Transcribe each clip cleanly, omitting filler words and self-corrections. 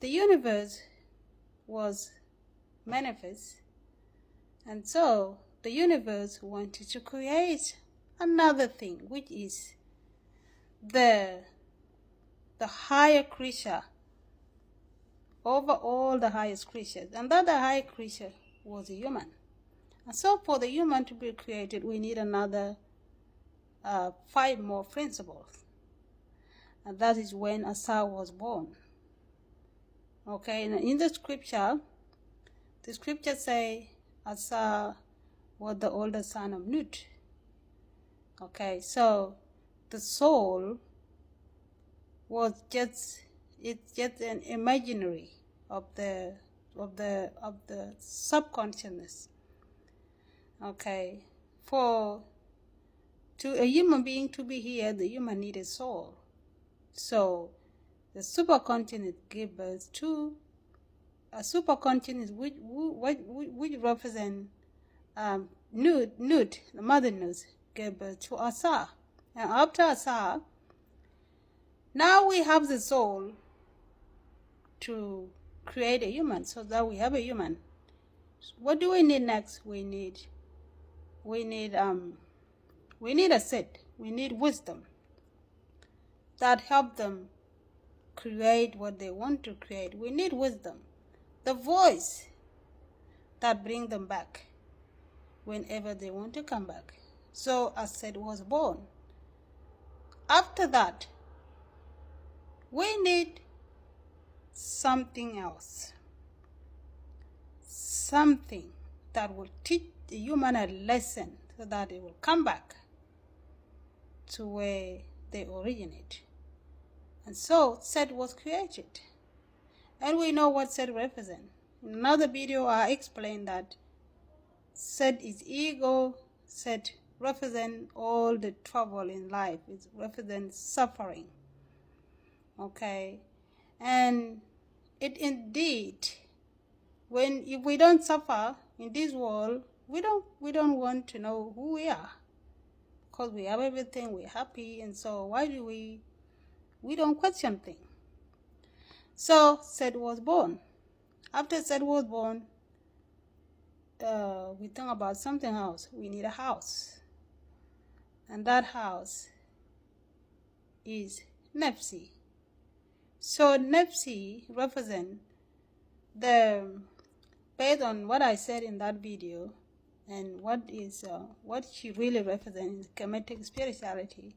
the universe was manifest, and so the universe wanted to create another thing, which is the higher creature over all the highest creatures, and that the higher creature was a human. And so for the human to be created, we need another 5 more principles, and that is when Asa was born. Okay, and in the scripture say Asa was the older son of Nut. Okay, so the soul was just an imaginary of the subconsciousness. Okay, for a human being to be here, the human needed soul. So the superconsciousness gave birth to a superconsciousness which represent Nut, the mother Nut, gave birth to Asa. And after Asa, now we have the soul to create a human, so that we have a human. What do we need next? We need a set. We need wisdom that help them create what they want to create. We need wisdom, the voice that bring them back whenever they want to come back. So Seth was born. After that, we need something else, something that will teach the human a lesson so that it will come back to where they originate. And so Seth was created. And we know what Seth represents. In another video, I explained that Seth is ego. Seth represents all the trouble in life. It represents suffering. Okay? And it indeed, if we don't suffer in this world, we don't want to know who we are. Because we have everything, we're happy, and so why do we don't question things? So Seth was born. After Seth was born, we think about something else. We need a house. And that house is Nepsi. So Nepsi represents based on what I said in that video, and what she really represents in Kemetic spirituality.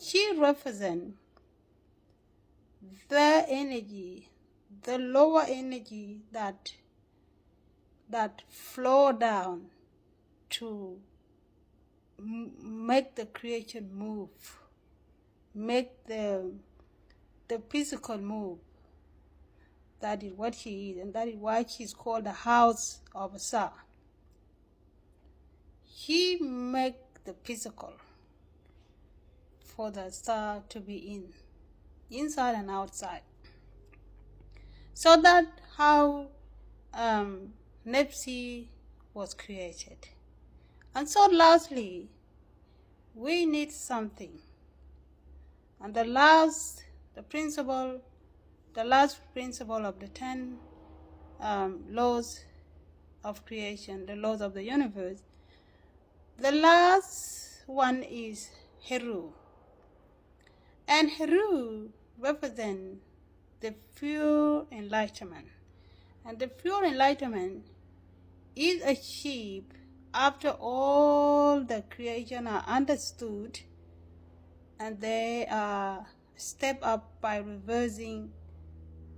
She represents the energy, the lower energy that flow down to make the creation move, make the physical move. That is what she is, and that is why she's called the house of Asa. He make the physical for the star to be inside and outside. So that how Nepsi was created. And so lastly, we need something. And the last principle of the 10 laws of creation, the laws of the universe, the last one is Heru. And Heru represents the pure enlightenment. And the pure enlightenment is achieved after all the creation are understood, and they are step up by reversing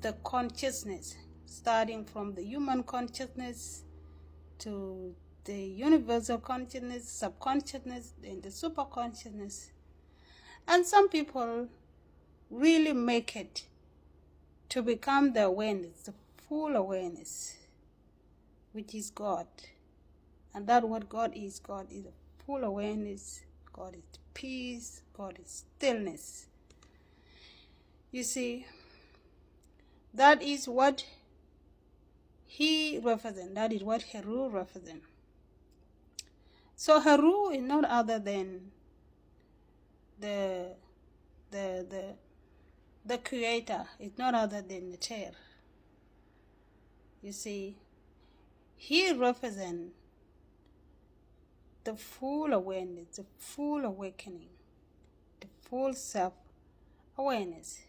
the consciousness, starting from the human consciousness to the universal consciousness, subconsciousness, and the superconsciousness. And some people really make it to become the awareness, the full awareness, which is God. And that what God is a full awareness, God is peace, God is stillness. You see, that is what he represents. That is what Heru represents. So Heru is not other than the the creator is none other than Neter. You see, he represents the full awareness, the full awakening, the full self-awareness.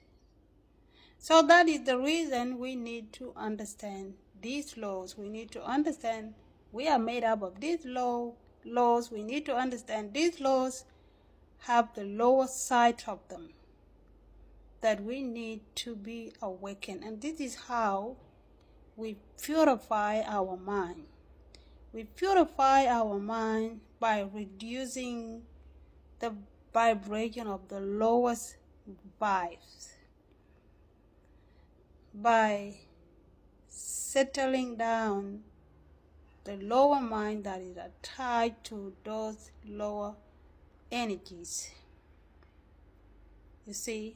So that is the reason we need to understand these laws. We need to understand we are made up of these laws. We need to understand these laws have the lower side of them that we need to be awakened. And this is how we purify our mind. We purify our mind by reducing the vibration of the lowest vibes, by settling down the lower mind that is attached to those lower energies. You see?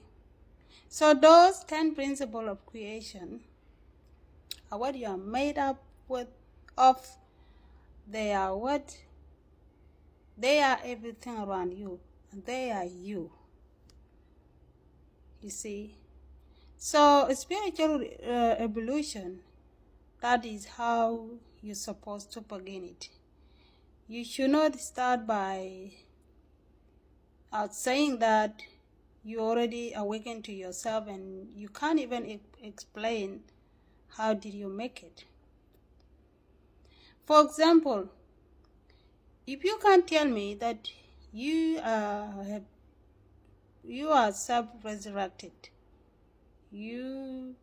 So those 10 principles of creation are what you are made up of. They are everything around you, and they are you. You see? So spiritual evolution, that is how you're supposed to begin it. You should not start by saying that you already awakened to yourself and you can't even explain how did you make it. For example, if you can't tell me that you are self-resurrected, you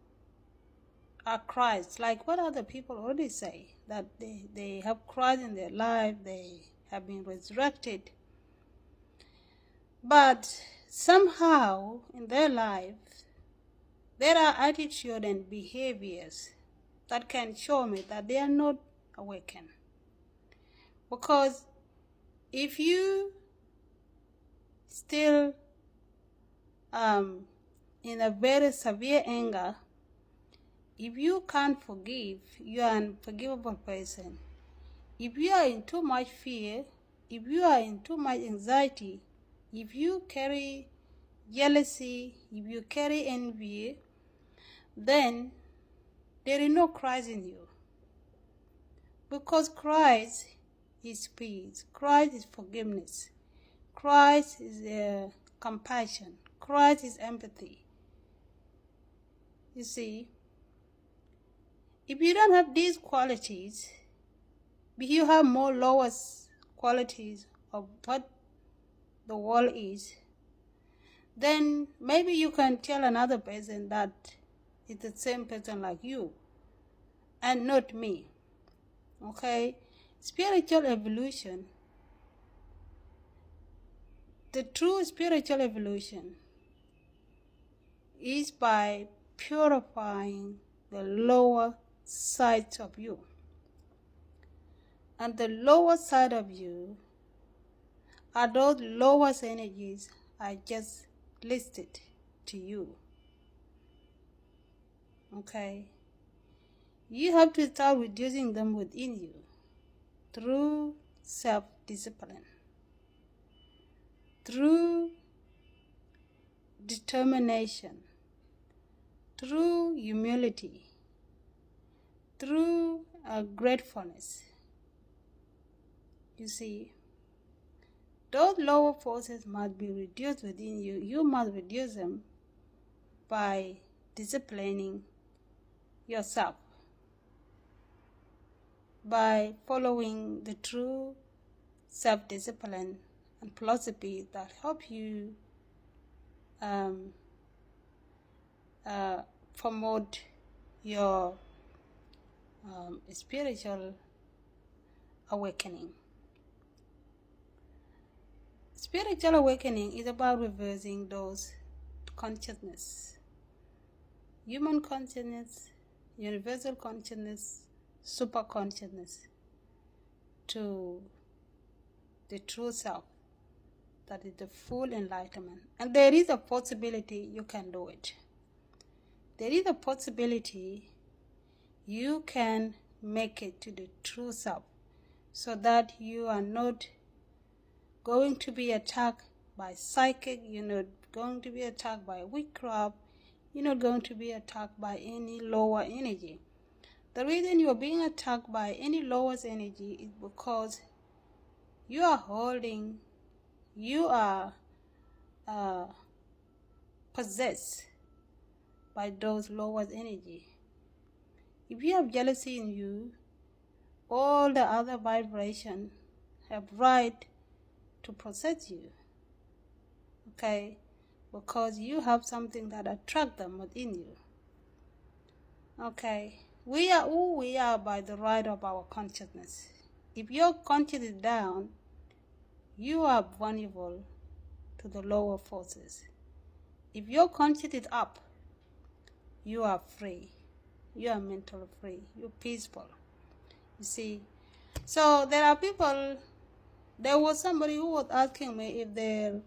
are Christ, like what other people already say, that they have Christ in their life, they have been resurrected, but somehow in their life there are attitudes and behaviors that can show me that they are not awakened. Because if you still in a very severe anger, if you can't forgive, you are an unforgivable person. If you are in too much fear, if you are in too much anxiety, if you carry jealousy, if you carry envy, then there is no Christ in you. Because Christ is peace, Christ is forgiveness, Christ is compassion, Christ is empathy. You see, if you don't have these qualities, if you have more lowest qualities of what the world is, then maybe you can tell another person that it's the same person like you and not me. Okay? Spiritual evolution, the true spiritual evolution is by purifying the lower sides of you. And the lower side of you are those lowest energies I just listed to you. Okay? You have to start reducing them within you through self-discipline, through determination, through humility, through gratefulness. You see, those lower forces must be reduced within you. You must reduce them by disciplining yourself, by following the true self-discipline and philosophy that help you promote your spiritual awakening. Spiritual awakening is about reversing those consciousness, human consciousness, universal consciousness, super consciousness, to the true self, that is the full enlightenment. And there is a possibility you can do it. There is a possibility you can make it to the true self, so that you are not going to be attacked by psychic, you're not going to be attacked by witchcraft, You're not going to be attacked by any lower energy. The reason you're being attacked by any lowest energy is because you are possessed by those lowest energy. If you have jealousy in you, all the other vibration have right to possess you, okay? Because you have something that attract them within you, okay? We are who we are by the right of our consciousness. If your consciousness is down, you are vulnerable to the lower forces. If your consciousness is up, you are free. You are mentally free. You're peaceful. You see? So there are people, there was somebody who was asking me if there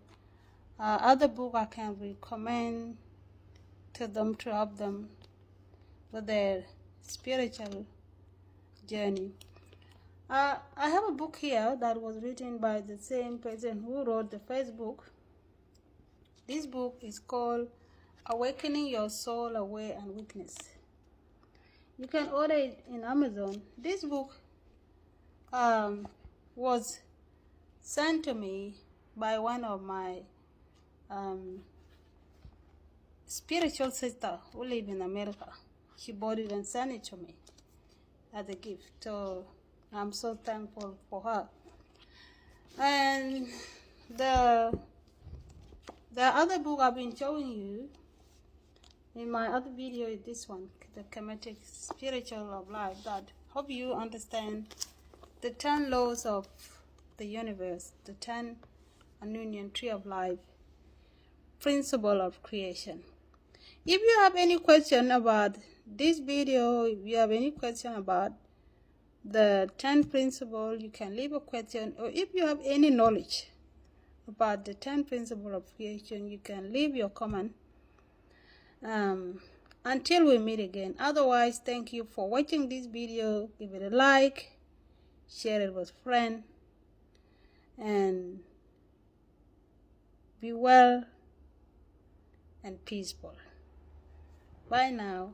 are other books I can recommend to them to help them with their spiritual journey. I have a book here that was written by the same person who wrote the first book. This book is called Awakening Your Soul, Aware and Witness. You can order it in Amazon. This book was sent to me by one of my spiritual sister who live in America. She bought it and sent it to me as a gift. So I'm so thankful for her. And the other book I've been showing you in my other video is this one, The Kemetic Spiritual of Life, that hope you understand the 10 laws of the universe, the 10 Anunian Tree of Life, principle of creation. If you have any question about this video, if you have any question about the 10 principles, you can leave a question, or if you have any knowledge about the 10 principles of creation, you can leave your comment until we meet again. Otherwise, thank you for watching this video. Give it a like, share it with friends, and be well and peaceful. Bye now.